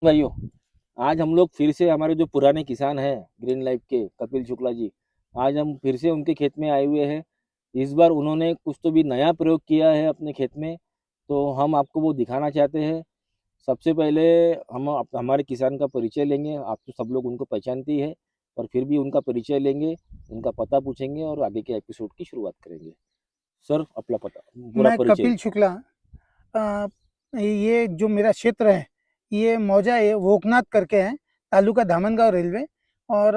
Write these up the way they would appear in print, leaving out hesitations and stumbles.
भाइयों, आज हम लोग फिर से हमारे जो पुराने किसान हैं ग्रीन लाइफ के कपिल शुक्ला जी, आज हम फिर से उनके खेत में आए हुए हैं। इस बार उन्होंने कुछ तो भी नया प्रयोग किया है अपने खेत में, तो हम आपको वो दिखाना चाहते हैं। सबसे पहले हम हमारे किसान का परिचय लेंगे। आप तो सब लोग उनको पहचानती है, पर फिर भी उनका परिचय लेंगे, उनका पता पूछेंगे और आगे के एपिसोड की शुरुआत करेंगे। सर, अपना पता, पूरा मैं परिचय। कपिल शुक्ला। अ, ये जो मेरा क्षेत्र है, ये मौजा है वोकनाथ करके है, तालुका धामनगांव रेलवे और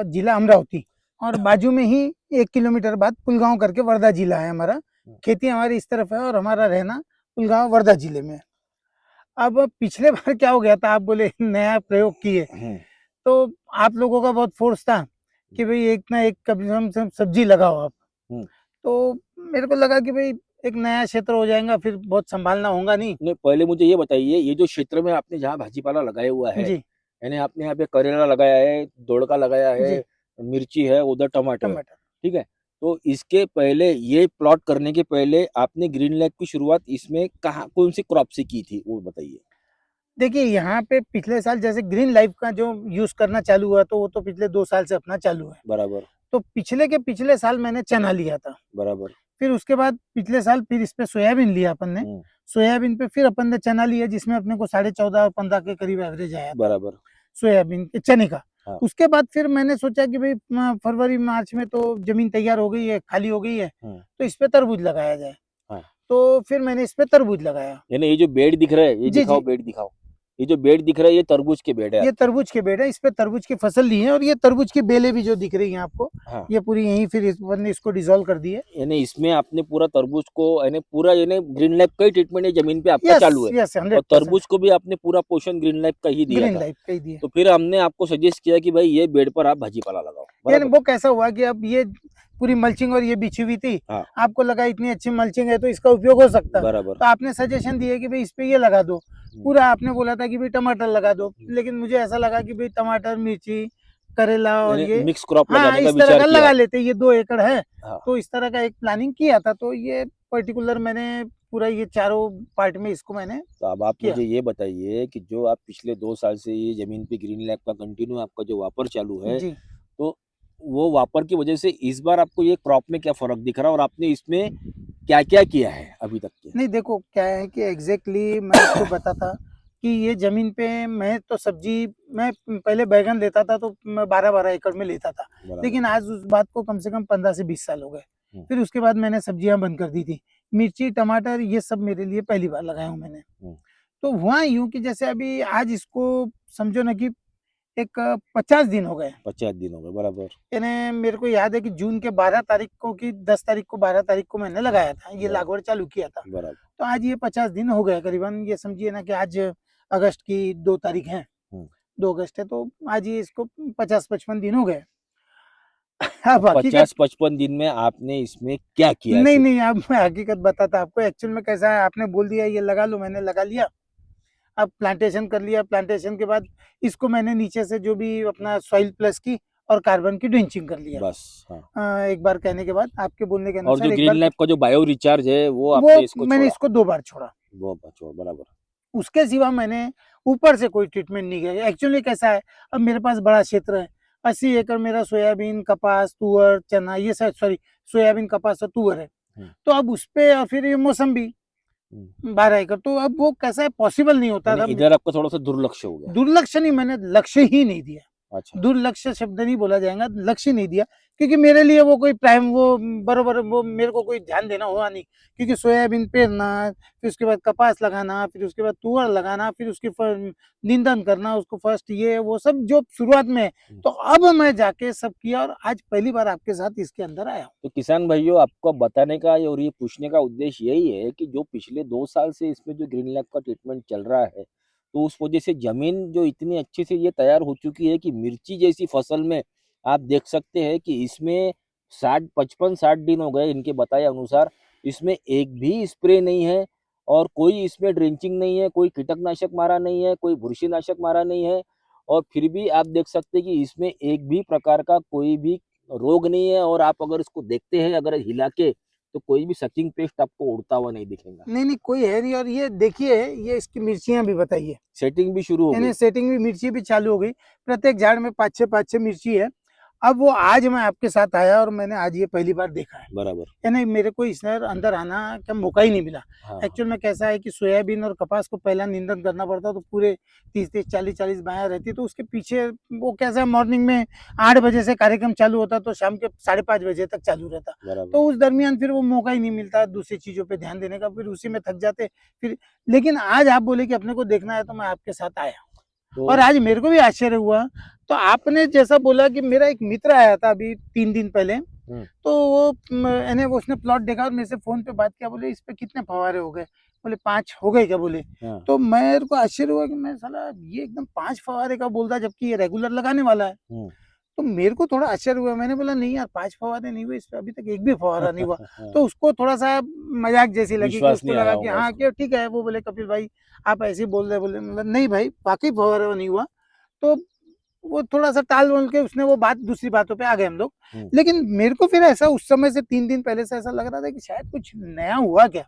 जिला अमरावती। और बाजू में ही 1 किलोमीटर बाद पुलगांव करके वर्धा जिला है हमारा। खेती हमारी इस तरफ है और हमारा रहना पुलगांव वर्धा जिले में है। अब पिछले बार क्या हो गया था, आप बोले नया प्रयोग किए, हम्म, तो आप लोगों का बहुत फोर्स था कि भाई एक ना एक कभी हम सब सब्जी लगाओ आप। हम्म। तो मेरे को लगा कि भाई एक नया क्षेत्र हो जाएगा, फिर बहुत संभालना होगा नहीं। नहीं, पहले मुझे ये बताइए, ये जो क्षेत्र में आपने जहाँ भाजीपाला लगाया हुआ है, जी। यानी आपने यहाँ पे करेला लगाया है, दोड़का लगाया है, जी। मिर्ची है, उधर टमाटो है, टमाटर। ठीक है। तो इसके पहले, ये प्लॉट करने के पहले आपने ग्रीन लैब की शुरुआत इसमें कहाँ, कौन सी क्रॉप से की थी, वो बताइए। देखिए यहाँ पे पिछले साल जैसे ग्रीन लाइफ का जो यूज करना चालू हुआ, तो वो तो पिछले 2 साल से अपना चालू है। बराबर। तो पिछले के पिछले साल मैंने चना लिया था। बराबर। फिर उसके बाद पिछले साल फिर इस पे सोयाबीन लिया अपन ने। हम्म। सोयाबीन पे फिर अपन ने चना लिया, जिसमें अपने को 14.5 और 15 के करीब एवरेज आया था बराबर। सोयाबीन के चने का। हाँ। उसके बाद फिर मैंने सोचा कि भाई फरवरी मार्च में तो जमीन तैयार हो गई है, खाली हो गई है, हम्म। तो इस पे तरबूज लगाया जाए। हाँ। तो फिर मैंने इस पे तरबूज लगाया। यानी ये जो बेड दिख रहा है, ये जी दिखाओ, जी। बेड दिखाओ। ये जो बेड दिख रहा है, ये तरबूज के बेड है ये आपके। तरबूज के पेड़ है, इस पे तरबूज की फसल ली है, और ये तरबूज की बेलें भी जो दिख रही हैं आपको, हाँ। ये पूरी यहीं फिर इस ने इसको डिसॉल्व कर दी है। यानी इसमें आपने पूरा तरबूज को, यानी पूरा, यानी ग्रीन लैब का ही ट्रीटमेंट है जमीन पे आपका यस चालू है। यस, और 100% तरबूज को भी आपने पूरा पोषण ग्रीन लैब का ही दिया ग्रीन था। लाइफ कही दी है। तो फिर हमने आपको सजेस्ट किया कि भाई ये बेड पर आप भाजीपाला लगाओ, यानी बराबर। वो कैसा हुआ कि अब ये पूरी मल्चिंग और ये बिछी हुई थी, हाँ। आपको लगा इतनी अच्छी मल्चिंग है तो इसका उपयोग हो सकता है, बराबर। तो आपने सजेशन दिए कि भाई इस पे ये लगा दो। हम्म। पूरा आपने बोला था कि भाई टमाटर लगा दो, लेकिन मुझे ऐसा लगा कि भाई टमाटर, मिर्ची, करेला और यानी ये, मिक्स क्रॉप हाँ लगाने का इस तरह विचार का किया लगा आप। लेते, ये 2 एकड़ है। हाँ। तो इस तरह का एक प्लानिंग किया था, तो ये पर्टिकुलर मैंने पूरा ये चारों पार्ट में इसको मैंने तो अब आप किया। मुझे ये बताइए कि जो आप पिछले 2 साल से ये जमीन पे ग्रीन लैब का कंटिन्यू आपका जो वापर चालू है, जी। तो वो वापर की वजह से इस बार आपको ये क्रॉप में क्या फर्क दिख रहा है, और आपने इसमें क्या क्या किया है अभी तक के। नहीं देखो क्या है कि एग्जैक्टली मैं आपको बताता कि ये ज़मीन पे मैं तो सब्जी, मैं पहले बैगन लेता था तो मैं 12-12 एकड़ में लेता था। बराबर। लेकिन आज उस बात को कम से कम 15 से 20 साल हो गए। हम्म। फिर उसके बाद मैंने सब्जियां बंद कर दी थी। मिर्ची, टमाटर ये सब मेरे लिए पहली बार लगाया हूँ मैंने। हम्म। तो हुआ यूँ कि जैसे अभी आज इसको समझो ना कि एक 50 दिन हो गए। 50 दिन हो गए, बराबर। यानी मेरे को याद है कि जून के 12 तारीख को कि 10 तारीख को, 12 तारीख को मैंने लगाया था, ये बराबर। लागवड़ चालू किया था। बराबर। तो आज ये 50 दिन हो गए करीबन, ये समझिए ना कि आज अगस्त की 2 तारीख है, हम्म। 2 अगस्त है, तो आज ये इसको 50-55 दिन हो गए। अब अब हकीकत, 50-55 दिन में आपने इसमें क्या किया है नहीं फिर। नहीं, अब मैं हकीकत बताता आपको। एक्चुअल में कैसा है, आपने बोल दिया ये लगा लो, मैंने लगा लिया। अब प्लांटेशन कर लिया, प्लांटेशन के बाद इसको मैंने नीचे से जो भी अपना सॉइल प्लस की और कार्बन की ड्रिंचिंग कर लिया। बस। हाँ। एक बार कहने के बाद, आपके बोलने के और जो अनुसार एक ग्रीन बार, लैब का जो बायो रिचार्ज है, वो वो आपने इसको मैंने छोड़ा। इसको 2 बार छोड़ा। वो बचो, बराबर। उसके सिवा मैंने ऊपर से कोई ट्रीटमेंट नहीं किया। एक्चुअली कैसा है, अब मेरे पास बड़ा क्षेत्र है, 80 एकड़ मेरा सोयाबीन, कपास, तुअर, चना, ये सब, सॉरी, सोयाबीन, कपास और तुअर है। हम्म। तो अब उस पे और फिर ये मौसम्बी हम्म। 12 एकड़, तो अब वो कैसा है, पॉसिबल नहीं होता यानी था। इधर आपका थोड़ा सा दुर्लक्ष्य हो गया। दुर्लक्ष्य नहीं, मैंने लक्ष्य ही नहीं दिया। अच्छा। दुर्लक्ष्य शब्द नहीं बोला जाएगा, लक्ष्य नहीं दिया, क्योंकि मेरे लिए वो कोई प्राइम, वो बरोबर, वो मेरे को कोई ध्यान देना हुआ नहीं। क्योंकि सोयाबीन पेरना, फिर उसके बाद कपास लगाना, फिर उसके बाद तुअर लगाना, फिर उसकी निंदन करना उसको फर्स्ट, ये वो सब जो शुरुआत में है। हम्म। तो अब मैं जाके सब किया, और आज पहली बार आपके साथ इसके अंदर आया हूँ। तो किसान भाइयों, आपको बताने का और ये पूछने का उद्देश्य यही है कि जो पिछले 2 साल से इसमें जो ग्रीन लैब का ट्रीटमेंट चल रहा है, तो उस वजह से जमीन जो इतनी अच्छे से ये तैयार हो चुकी है कि मिर्ची जैसी फसल में आप देख सकते हैं कि इसमें 60 55 60 दिन हो गए इनके बताए अनुसार, इसमें एक भी स्प्रे नहीं है, और कोई इसमें ड्रेंचिंग नहीं है, कोई कीटकनाशक मारा नहीं है, कोई बुरशीनाशक मारा नहीं है। और फिर भी आप देख सकते हैं कि इसमें एक भी प्रकार का कोई भी रोग नहीं है। और आप अगर इसको देखते हैं, अगर हिला के, तो कोई भी सकिंग पेस्ट आपको उड़ता हुआ नहीं दिखेगा। नहीं कोई है नहीं। और ये देखिए, ये इसकी मिर्चियां भी बताइए, सेटिंग भी शुरू हो यानी गई। सेटिंग भी, मिर्ची भी चालू हो गई। प्रत्येक झाड़ में 5-6 मिर्ची है। अब वो आज मैं आपके साथ आया और मैंने आज ये पहली बार देखा है, बराबर। यानी मेरे को इस अंदर आना का मौका ही नहीं मिला। हाँ, एक्चुअल में कैसा है कि सोयाबीन और कपास को पहला निंदन करना पड़ता, तो पूरे 30-30, 40-40 बायां रहती, तो उसके पीछे वो कैसा है, मॉर्निंग में 8 बजे से कार्यक्रम चालू होता तो शाम के 5:30 बजे तक चालू रहता। बराबर। तो उस दरमियान फिर वो मौका ही नहीं मिलता दूसरी चीजों पे ध्यान देने का, फिर उसी में थक जाते फिर। लेकिन आज आप बोले कि अपने को देखना है, तो मैं आपके साथ आया। तो और आज मेरे को भी आश्चर्य हुआ। तो आपने जैसा बोला कि मेरा एक मित्र आया था अभी 3 दिन पहले, तो वो यानी उसने प्लॉट देखा और मेरे से फोन पे बात किया, बोले इस पे कितने फवारे हो गए? बोले 5 हो गए क्या? बोले। हाँ। तो मेरे को आश्चर्य हुआ कि मैं साला ये एकदम 5 फवारे का बोलता, जबकि ये रेगुलर लगाने वाला है। तो मेरे को थोड़ा आश्चर्य हुआ। मैंने बोला नहीं यार, 5 फवारे नहीं हुए इस पे, अभी तक एक भी फवारा नहीं हुआ। तो उसको थोड़ा सा मजाक जैसी लगी कि विश्वास उसको नहीं लगा आया कि होगा हाँ उसको। क्या ठीक है। वो बोले कपिल भाई आप ऐसे ही बोल रहे, बोले मतलब नहीं भाई वाकई फवारा नहीं हुआ। तो वो थोड़ा सा टाल बोल के उसने वो बात, दूसरी बातों पे आ गए हम लोग। लेकिन मेरे को फिर ऐसा उस समय से 3 दिन पहले से ऐसा लग रहा था कि शायद कुछ नया हुआ क्या।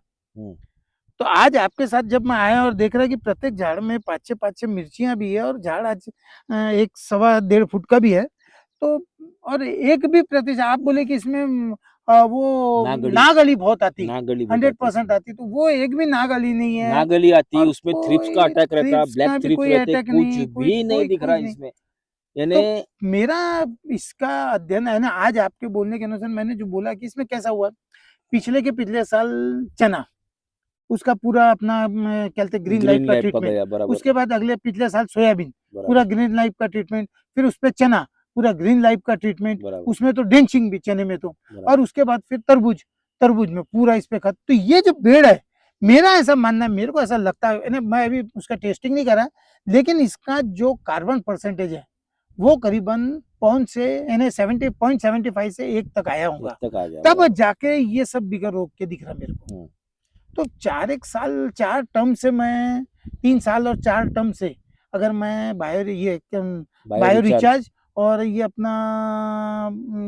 तो आज आपके साथ जब मैं आया और देख रहा कि प्रत्येक झाड़ में 5-6 मिर्चियां भी है, और झाड़ आज 1 सवा 1.5 फुट का भी है। तो और एक भी प्रतिशत आप बोले कि इसमें वो नागली नागली बहुत आती, नागली बहुत आती 100% इसमें। आती, तो वो एक भी नागली नहीं है। नागली आती, और उसमें थ्रिप्स का कोई अटैक रहता, थ्रिप्स ब्लैक का भी थ्रिप्स कोई रहते, अटैक कुछ नहीं, कोई भी नहीं कोई दिख रहा कुछ नहीं। इसमें। यानी तो मेरा इसका अध्ययन है ना, आज आपके बोलने के अनुसार मैंने जो बोला कि इसमें कैसा हुआ, पिछले के पिछले साल चना, उसका पूरा अपना क्या कहते हैं ग्रीन लाइफ ग्रीन का लाइफ का ट्रीटमेंट। गया, बराबर उसके बाद अगले पिछले साल सोयाबीन, पूरा बराबर ग्रीन लाइफ का ट्रीटमेंट। फिर उस पे चना, पूरा ग्रीन लाइफ का ट्रीटमेंट। बराबर उसमें तो डेंचिंग भी चने में तो। बराबर। और उसके बाद फिर तरबूज, तरबूज में पूरा इस पे खत। तो ये जो पेड़ है, मेरा ऐसा मानना है, मेरे को ऐसा लगता है, यानी मैं अभी उसका टेस्टिंग नहीं करा, लेकिन इसका जो कार्बन परसेंटेज है वो करीबन पौन से यानी 70.75 से 1 तक आया एक होगा। तक आ गया, तब बराबर। जाके ये सब बिगर रोक के दिख रहा मेरे को। तो 4 साल 4 टर्म से मैं 3 साल और 4 टर्म से अगर मैं बायो रिचार्ज और ये अपना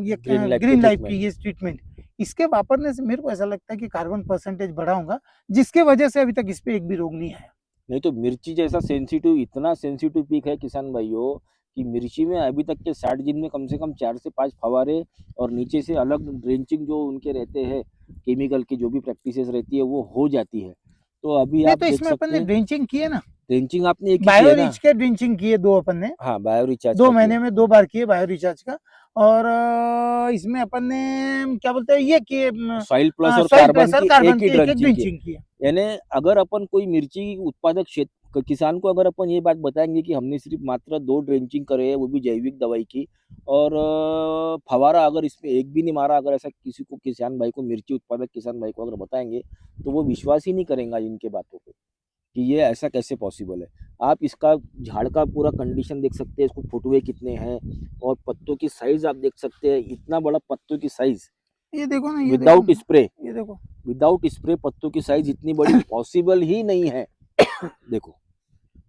ये ग्रीन लाइफ के ग्रीन लाइफ की ट्रीटमेंट। ये ट्रीटमेंट, इसके वापरने से मेरे को ऐसा लगता है कि कार्बन परसेंटेज बढ़ा होगा, जिसके वजह से अभी तक इस पे एक भी रोग नहीं आया। नहीं तो मिर्ची जैसा सेंसिटिव, इतना सेंसिटिव पीक है किसान भाइयों, कि मिर्ची में अभी तक के 60 दिन में कम से कम 4 से 5 फवारे, और नीचे से अलग ड्रेंचिंग जो उनके रहते हैं, केमिकल की जो भी प्रैक्टिसेस रहती है वो हो जाती है। तो अभी नहीं आप तो देख इसमें अपन सकते ने हैं, ड्रेंचिंग की है ना, ड्रेंचिंग आपने एक ही की बायो है ना। रिच के ड्रेंचिंग की है 2 अपन ने, हाँ, बायो रिचार्ज 2 का किया। महीने में 2 बार किए बायो रिचार्ज का। और इसमें अपन ने क्या बोलते हैं ये किए सॉइल प्लस और सॉइल कार्बन प्लस और की कार्बन एक ही की एक ड्रेंचिंग की। ड्रेंचिंग की है। यानी अगर अपन कोई मिर्ची उत्पादक क्षेत्र किसान को अगर अपन ये बात बताएंगे कि हमने सिर्फ मात्र 2 ड्रेंचिंग करे है, वो भी जैविक दवाई की, और फवारा अगर इसमें एक भी नहीं मारा, अगर ऐसा किसी को किसान भाई को, मिर्ची उत्पादक किसान भाई को अगर बताएंगे, तो वो विश्वास ही नहीं करेगा इनके बातों पे कि ये ऐसा कैसे पॉसिबल है। आप इसका झाड़ का पूरा कंडीशन देख सकते हैं, इसको फुटवे कितने हैं, और पत्तों की साइज आप देख सकते हैं, इतना बड़ा पत्तों की साइज ये देखो ना, ये देखो विदाउट ना, स्प्रे, ये देखो। विदाउट स्प्रे पत्तों की साइज इतनी बड़ी पॉसिबल ही नहीं है। देखो,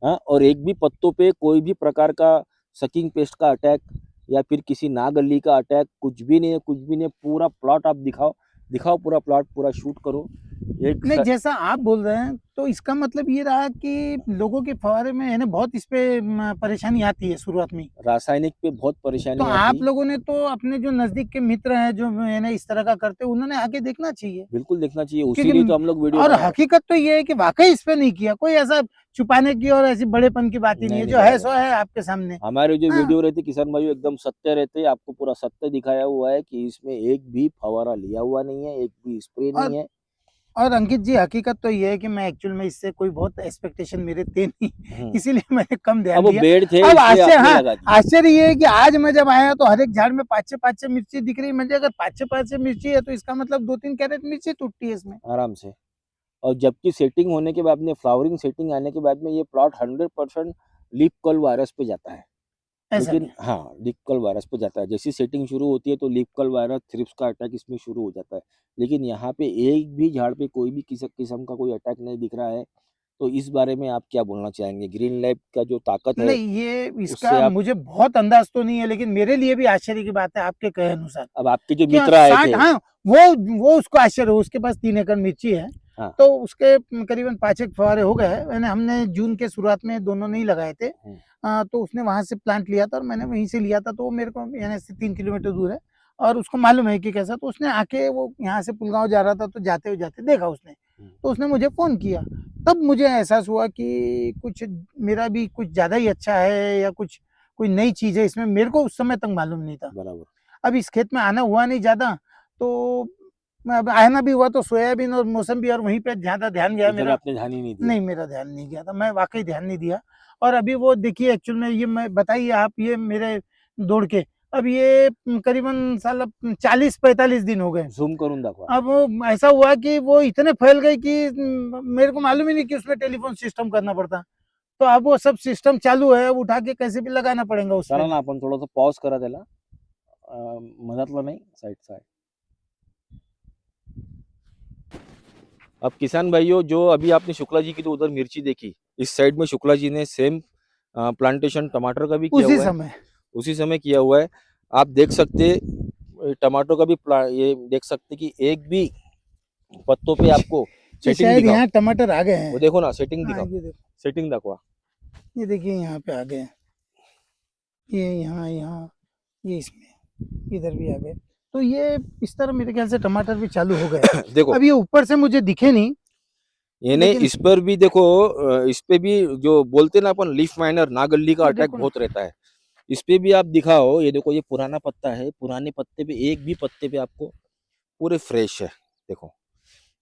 हाँ, और एक भी पत्तों पे कोई भी प्रकार का सकिंग पेस्ट का अटैक या फिर किसी नागली का अटैक कुछ भी नहीं है, कुछ भी नहीं है। पूरा प्लॉट आप दिखाओ, दिखाओ पूरा प्लॉट, पूरा शूट करो। एक नहीं जैसा आप बोल रहे हैं, तो इसका मतलब ये रहा कि लोगों के फवारे में है ना बहुत इस पे परेशानी आती है शुरुआत में। रासायनिक पे बहुत तो परेशानी आप आती। लोगों ने तो अपने जो नजदीक के मित्र हैं जो है ना इस तरह का करते, उन्होंने आके देखना चाहिए। बिल्कुल देखना चाहिए, उसी लिए तो क्योंकि हम लोग वीडियो और बना रहे हकीकत तो ये है कि वाकई इस पे नहीं किया, कोई ऐसा छुपाने की और ऐसी बड़ेपन की बात ही हैं। नहीं नहीं है, नहीं, जो है बराबर। सो है आपके सामने। हमारे जो हाँ। वीडियो रहते किसान भाइयों एकदम सत्य रहते, आपको पूरा सत्य दिखाया हुआ है कि इसमें एक भी फवारा लिया हुआ नहीं है, एक भी स्प्रे और नहीं है। और अंकित जी हकीकत तो ये है कि मैं एक्चुअल में इससे कोई बहुत एक्सपेक्टेशन मेरे थे नहीं, इसीलिए मैंने कम ध्यान अब वो दिया। पेड़ थे अब इसलिए आश्चर्य, आपने हाँ लगा दिया। आश्चर्य ये है कि आज मैं जब आया तो हर एक झाड़ में 5-6 मिर्ची दिख रही। मुझे अगर 5-6 मिर्ची है तो इसका मतलब 2-3 कैरेट मिर्ची टूटती है इसमें। आराम से। और जबकि सेटिंग होने के बाद में, फ्लावरिंग सेटिंग आने के बाद में, ये प्लॉट 100% लीफ कर्ल वायरस पे जाता है। ऐसा भी लेकिन है। हाँ, लीफ कर्ल वायरस पे जाता है। जैसी सेटिंग शुरू होती है तो लीफ कर्ल वायरस, थ्रिप्स का अटैक इसमें शुरू हो जाता है। लेकिन यहाँ पे एक भी झाड़ पे कोई भी किसी किस्म का कोई अटैक नहीं दिख रहा है। तो इस बारे में आप क्या बोलना चाहेंगे? ग्रीन लैब का जो ताकत है, नहीं, ये उससे इसका आप मुझे बहुत अंदाज तो नहीं है, लेकिन मेरे लिए भी आश्चर्य की बात है आपके कहे अनुसार। अब आपके जो क्या मित्र आए 60, थे हाँ, वो उसको आश्चर्य हो, उसके पास 3 एकड़ मिर्ची है, हाँ, तो उसके करीबन 5 एक फव्वारे हो गए हैं। हमने जून के शुरुआत में दोनों ने ही लगाए थे। हुँ, तो उसने वहाँ से प्लांट लिया था और मैंने वहीं से लिया था, तो वो मेरे को यहाँ से 3 किलोमीटर दूर है और उसको मालूम है कि कैसा, तो उसने आके वो यहाँ से पुलगाँव जा रहा था, तो जाते-जाते देखा उसने, हुँ, तो उसने मुझे फ़ोन किया। तब मुझे एहसास हुआ कि कुछ मेरा भी कुछ ज़्यादा ही अच्छा है या कुछ कोई नई चीज़ है इसमें, मेरे को उस समय तक मालूम नहीं था। बराबर। अब इस खेत में आना हुआ नहीं ज़्यादा, तो मैं अब आना भी हुआ तो सोयाबीन और मौसमी और वहीं पे ज़्यादा ध्यान गया इधर मेरा। आपने ध्यान ही नहीं दिया। नहीं, मेरा ध्यान नहीं गया था, मैं वाक़ई ध्यान नहीं दिया। और अभी वो देखिए एक्चुअल में ये मैं बताइए आप, ये मेरे दौड़ के अब ये करीबन साला 40-45 दिन हो गए। झूम करून दाखवा। अब वो ऐसा हुआ कि वो इतने फैल गए कि मेरे को मालूम ही नहीं कि उसमें टेलीफ़ोन सिस्टम करना पड़ता। तो अब वो सब सिस्टम चालू है, अब उठा के कैसे भी लगाना पड़ेगा चला उसमें। ना आपण थोडंसं पॉज करा त्याला. मधातलं नाही, साइडचा आहे. अब किसान भाइयों, जो अभी आपने शुक्ला जी की तो उधर मिर्ची देखी, इस साइड में शुक्ला जी ने सेम प्लांटेशन टमाटर का भी किया उसी हुआ है, समय उसी समय किया हुआ है. आप देख सकते टमाटो का भी ये देख सकते कि एक भी पत्तों पे आपको ये सेटिंग शायद दिखाओ. यहाँ टमाटर आ गए वो हैं। देखो ना, सेटिंग हाँ, दिखाओ, ये देखो, सेटिंग दाखवा. ये देखिए यहाँ पे आ गए हैं। ये यहाँ, ये इसमें, इधर भी आ गए। तो ये इस तरह मेरे ख्याल से टमाटर भी चालू हो गए। देखो, अब ये ऊपर से मुझे दिखे नहीं, ये नहीं, लेकिन इस पर भी देखो, इस पे भी जो बोलते ना अपन लीफ माइनर नागल्ली का ये अटैक देखो ना, बहुत रहता है. इस पे भी आप दिखाओ, ये देखो, ये पुराना पत्ता है, पुराने पत्ते पे एक भी पत्ते पे आपको पूरे फ्रेश है. देखो,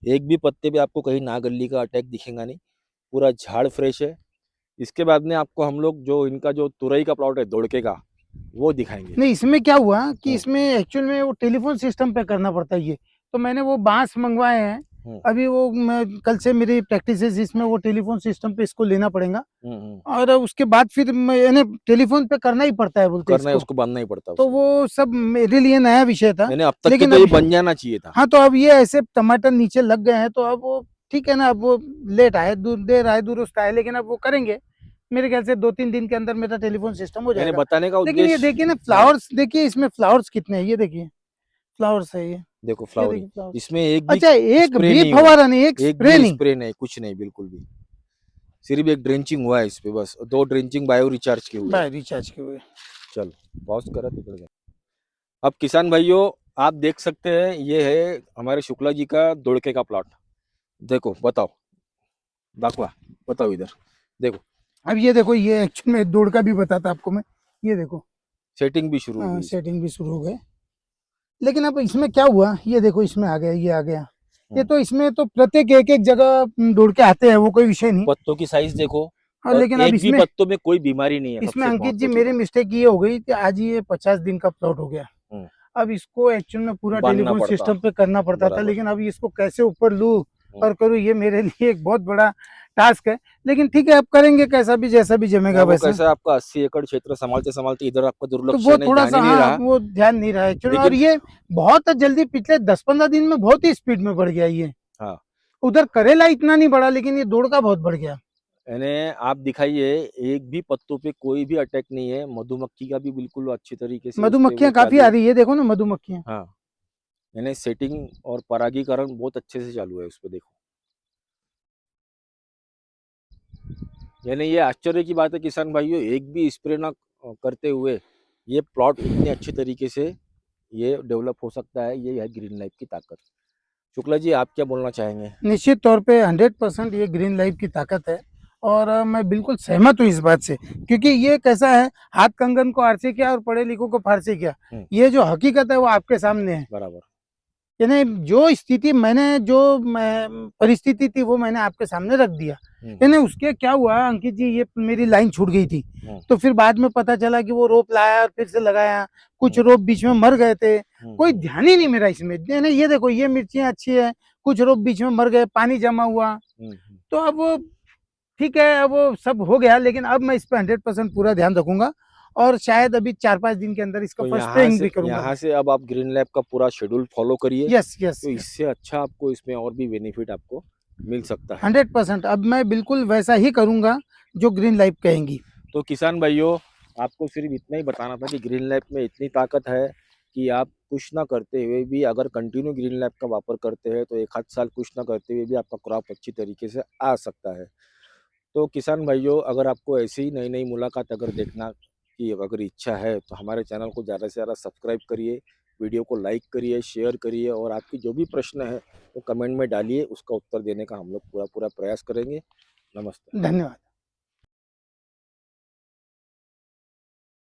एक भी पत्ते पे आपको कहीं नागल्ली का अटैक दिखेगा नहीं, पूरा झाड़ फ्रेश है. इसके बाद में आपको हम लोग जो इनका जो तुरई का प्लॉट है दोड़के का, वो दिखाएंगे. नहीं इसमें क्या हुआ कि हम्म, इसमें एक्चुअल में वो टेलीफ़ोन सिस्टम पे करना पड़ता है ये। तो मैंने वो बाँस मँगवाए हैं। हम्म, अभी वो मैं कल से मेरी प्रैक्टिस है जिसमें वो टेलीफ़ोन सिस्टम पे इसको लेना पड़ेगा हम्म. और उसके बाद फिर मैं यानी टेलीफ़ोन पे करना ही पड़ता है बोलते हैं करना है, इसको। उसको बांधना ही पड़ता है तो उसको. वो सब मेरे लिए नया विषय था। यानी अब तक के लेकिन तो ये अब बन जाना चाहिए था. हाँ, तो अब ये ऐसे टमाटर नीचे लग गए हैं, तो अब वो ठीक है ना, अब वो लेट आए, देर आए दुरुस्त आए, लेकिन अब वो करेंगे। मेरे ख्याल से 2-3 दिन के अंदर मेरा टेलीफ़ोन सिस्टम हो यानी जाएगा। बताने का लेकिन ये उद्देश्य. देखिए ना, हाँ, फ्लावर्स देखिए, इसमें फ्लावर्स कितने हैं, ये देखिए, फ्लावर्स है ये। देखो ये फ्लावरिंग, देखिए फ्लावर्स। इसमें एक भी अच्छा, एक स्प्रे भी नहीं हुआ, फव्वारा नहीं, एक एक स्प्रे भी नहीं। स्प्रे नहीं, कुछ नहीं, बिल्कुल भी. सिर्फ एक ड्रेंचिंग हुआ है इस पे, बस 2 ड्रेंचिंग बायो रिचार्ज के हुए हैं. बाय रिचार्ज के हुए। चलो, पॉज करा तिकडे जा. अब किसान भाइयों, आप देख सकते हैं, ये है हमारे शुक्ला जी का दोड़के का प्लॉट. देखो, बताओ, दाखवा, बताओ इधर. देखो, अब ये देखो, ये एक्चुअल में दौड़ का भी बताता आपको मैं। ये देखो, सेटिंग भी शुरू हो गई इसकी. सेटिंग भी शुरू हो गए। लेकिन अब इसमें क्या हुआ, ये देखो इसमें आ गया, ये आ गया। ये हम्म. तो इसमें तो प्रत्येक एक-एक जगह दौड़ के आते हैं, वो कोई विषय नहीं। पत्तों की साइज देखो, और और लेकिन अब एक भी इसमें पत्तों में कोई बीमारी नहीं है, इसमें सबसे अंकित जी महत्वाची मेरी बात. मिस्टेक ये हो गई कि आज ये 50 दिन का प्लॉट हो गया। हम्म, अब इसको एक्चुअल में पूरा बांधना टेलीफोन पड़ता. सिस्टम पे करना पड़ता था, बराबर. लेकिन अब इसको कैसे ऊपर लूँ हम्म. और करूँ, ये मेरे लिए एक बहुत बड़ा टास्क है। लेकिन ठीक है, अब करेंगे कैसा भी, जैसा भी जमेगा वो वैसा। कैसा है, आपका 80 एकड़ क्षेत्र संभालते संभालते इधर आपका तो दुर्लक्ष्य वो नहीं, ध्यान थोड़ा-सा, ही नहीं हाँ, रहा. वो ध्यान नहीं रहा एक्चुअली, और लेकिन ये बहुत जल्दी पिछले 10-15 दिन में बहुत ही स्पीड में बढ़ गया ये। हाँ, उधर करेला इतना नहीं बढ़ा, लेकिन ये दौड़ का बहुत बढ़ गया। यानी आप दिखाइए, एक भी पत्तों पे कोई भी अटैक नहीं है. मधुमक्खी का भी बिल्कुल अच्छी तरीके से उस पे वो मधुमक्खियाँ काफ़ी चालू आ है. रही है, देखो ना मधुमक्खियाँ। हाँ, यानी सेटिंग और परागीकरण बहुत अच्छे से चालू है उस पे, देखो. यानी ये आश्चर्य की बात है किसान भाइयों, एक भी स्प्रे ना करते हुए ये प्लॉट इतने अच्छे तरीके से ये डेवलप हो सकता है. ये है ग्रीन लाइफ की ताकत. शुक्ला जी, आप क्या बोलना चाहेंगे? निश्चित तौर पे 100% ये ग्रीन लाइफ की ताकत है। और मैं बिल्कुल सहमत हूँ इस बात से, क्योंकि ये कैसा है, हाथ कंगन को आरसे क्या और पढ़े लिखों को फारसे क्या। हम्म, ये जो हकीकत है वो आपके सामने है। बराबर. यानी जो स्थिति मैंने, जो परिस्थिति थी वो मैंने आपके सामने रख दिया। यानी उसके क्या हुआ अंकित जी, ये मेरी लाइन छूट गई थी। तो फिर बाद में पता चला कि वो रोप लाया और फिर से लगाया, कुछ रोप बीच में मर गए थे, कोई ध्यान ही नहीं मेरा इसमें। यानी ये देखो, ये मिर्चियाँ अच्छी है, कुछ रोप बीच में मर गए, पानी जमा हुआ। तो अब वो ठीक है, अब वो सब हो गया, लेकिन अब मैं इस पे 100% पूरा ध्यान रखूंगा और शायद अभी 4-5 दिन के अंदर इसका तो फर्स्ट स्प्रेइंग भी करूंगा यहाँ मैं। से अब आप ग्रीन लैब का पूरा शेड्यूल फॉलो करिए. यस यस तो यस। इससे अच्छा आपको इसमें और भी बेनिफिट आपको मिल सकता है। 100%। अब मैं बिल्कुल वैसा ही करूँगा जो ग्रीन लाइफ कहेंगी। तो किसान भाइयों, आपको सिर्फ इतना ही बताना था कि ग्रीन लैब में इतनी ताकत है कि आप कुछ ना करते हुए भी अगर कंटिन्यू ग्रीन लैब का वापर करते हैं तो एक आध साल कुछ ना करते हुए भी आपका क्रॉप अच्छी तरीके से आ सकता है। तो किसान भाइयों, अगर आपको ऐसी ही नई नई मुलाकात अगर देखना की अगर इच्छा है तो हमारे चैनल को ज़्यादा से ज़्यादा सब्सक्राइब करिए, वीडियो को लाइक करिए, शेयर करिए और आपकी जो भी प्रश्न है वो कमेंट में डालिए, उसका उत्तर देने का हम लोग पूरा पूरा प्रयास करेंगे। नमस्ते। धन्यवाद।